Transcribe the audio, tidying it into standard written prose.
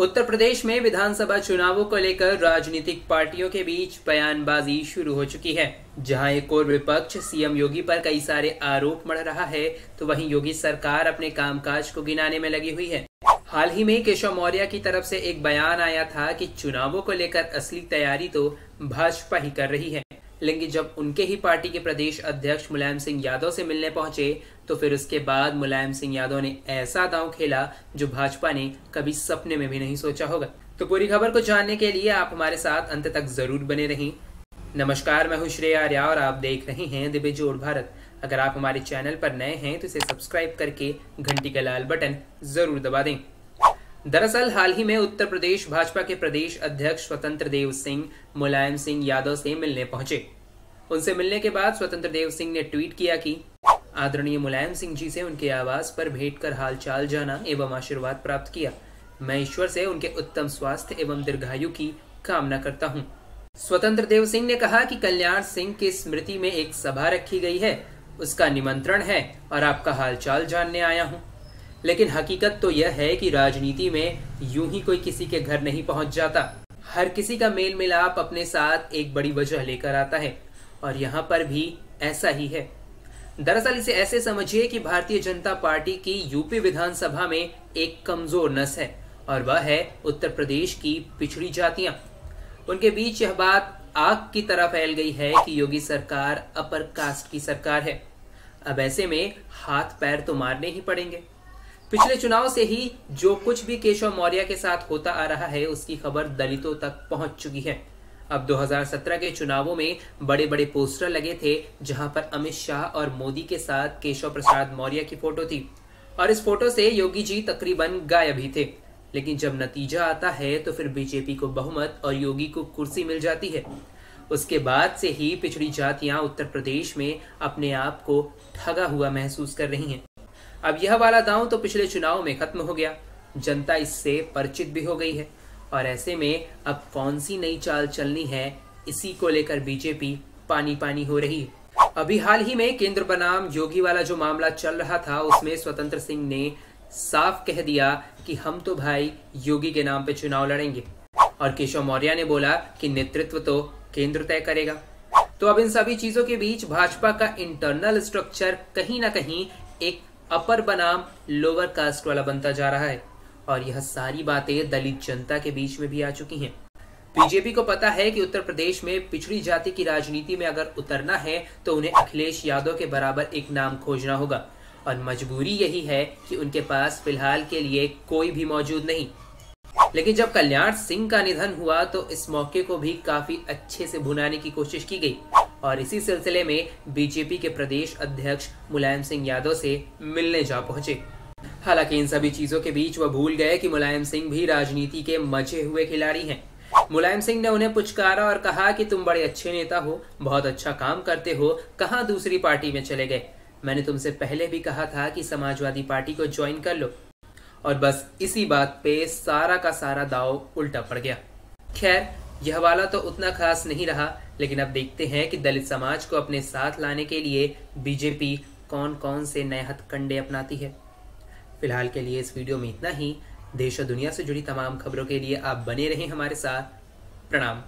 उत्तर प्रदेश में विधानसभा चुनावों को लेकर राजनीतिक पार्टियों के बीच बयानबाजी शुरू हो चुकी है। जहां एक और विपक्ष सीएम योगी पर कई सारे आरोप मढ़ रहा है, तो वहीं योगी सरकार अपने कामकाज को गिनाने में लगी हुई है। हाल ही में केशव मौर्य की तरफ से एक बयान आया था कि चुनावों को लेकर असली तैयारी तो भाजपा ही कर रही है, लेकिन जब उनके ही पार्टी के प्रदेश अध्यक्ष मुलायम सिंह यादव से मिलने पहुंचे तो फिर उसके बाद मुलायम सिंह यादव ने ऐसा दांव खेला जो भाजपा ने कभी सपने में भी नहीं सोचा होगा। तो पूरी खबर को जानने के लिए आप हमारे साथ अंत तक जरूर बने रहें। नमस्कार, मैं हूं श्रेय आर्या और आप देख रहे हैं दिव्य जोड़ भारत। अगर आप हमारे चैनल पर नए हैं तो इसे सब्सक्राइब करके घंटी का लाल बटन जरूर दबा दें। दरअसल हाल ही में उत्तर प्रदेश भाजपा के प्रदेश अध्यक्ष स्वतंत्र देव सिंह मुलायम सिंह यादव से मिलने पहुंचे। उनसे मिलने के बाद स्वतंत्र देव सिंह ने ट्वीट किया कि आदरणीय मुलायम सिंह जी से उनके आवास पर भेंट कर हालचाल जाना एवं आशीर्वाद प्राप्त किया। मैं ईश्वर से उनके उत्तम स्वास्थ्य एवं दीर्घायु की कामना करता हूं। स्वतंत्र देव सिंह ने कहा कि कल्याण सिंह की स्मृति में एक सभा रखी गई है, उसका निमंत्रण है और आपका हालचाल जानने आया हूं। लेकिन हकीकत तो यह है कि राजनीति में यूं ही कोई किसी के घर नहीं पहुंच जाता। हर किसी का मेल मिलाप अपने साथ एक बड़ी वजह लेकर आता है और यहाँ पर भी ऐसा ही है। दरअसल इसे ऐसे समझिए कि भारतीय जनता पार्टी की यूपी विधानसभा में एक कमजोर नस है और वह है उत्तर प्रदेश की पिछड़ी जातियां। उनके बीच यह बात आग की तरह फैल गई है कि योगी सरकार अपर कास्ट की सरकार है। अब ऐसे में हाथ पैर तो मारने ही पड़ेंगे। पिछले चुनाव से ही जो कुछ भी केशव मौर्य के साथ होता आ रहा है उसकी खबर दलितों तक पहुंच चुकी है। अब 2017 के चुनावों में बड़े बड़े पोस्टर लगे थे जहां पर अमित शाह और मोदी के साथ केशव प्रसाद मौर्य की फोटो थी और इस फोटो से योगी जी तकरीबन गायब ही थे। लेकिन जब नतीजा आता है तो फिर बीजेपी को बहुमत और योगी को कुर्सी मिल जाती है। उसके बाद से ही पिछड़ी जातियां उत्तर प्रदेश में अपने आप को ठगा हुआ महसूस कर रही हैं। अब यह वाला दांव तो पिछले चुनाव में खत्म हो गया, जनता इससे परिचित भी हो गई है और ऐसे में अब कौन सी नई चाल चलनी है, इसी को लेकर बीजेपी पानी पानी हो रही है। अभी हाल ही में केंद्र बनाम योगी वाला जो मामला चल रहा था उसमें स्वतंत्र सिंह ने साफ कह दिया कि हम तो भाई योगी के नाम पे चुनाव लड़ेंगे और केशव मौर्य ने बोला कि नेतृत्व तो केंद्र तय करेगा। तो अब इन सभी चीजों के बीच भाजपा का इंटरनल स्ट्रक्चर कहीं ना कहीं एक अपर बनाम लोअर कास्ट वाला बनता जा रहा है और यह सारी बातें दलित जनता के बीच में भी आ चुकी हैं। बीजेपी को पता है कि उत्तर प्रदेश में पिछड़ी जाति की राजनीति में अगर उतरना है तो उन्हें अखिलेश यादव के बराबर एक नाम खोजना होगा और मजबूरी यही है कि उनके पास फिलहाल के लिए कोई भी मौजूद नहीं। लेकिन जब कल्याण सिंह का निधन हुआ तो इस मौके को भी काफी अच्छे से भुनाने की कोशिश की गई और इसी सिलसिले में बीजेपी के प्रदेश अध्यक्ष मुलायम सिंह यादव से मिलने जा पहुंचे। हालांकि इन सभी चीजों के बीच वह भूल गए कि मुलायम सिंह भी राजनीति के मजे हुए खिलाड़ी हैं। मुलायम सिंह ने उन्हें पुचकारा और कहा कि तुम बड़े अच्छे नेता हो, बहुत अच्छा काम करते हो, कहां दूसरी पार्टी में चले गए? मैंने तुमसे पहले भी कहा था कि समाजवादी पार्टी को ज्वाइन कर लो। और बस इसी बात पे सारा का सारा दाव उल्टा पड़ गया। खैर, यह वाला तो उतना खास नहीं रहा, लेकिन अब देखते हैं कि दलित समाज को अपने साथ लाने के लिए बीजेपी कौन कौन से नए हथकंडे अपनाती है। फिलहाल के लिए इस वीडियो में इतना ही। देश और दुनिया से जुड़ी तमाम खबरों के लिए आप बने रहें हमारे साथ। प्रणाम।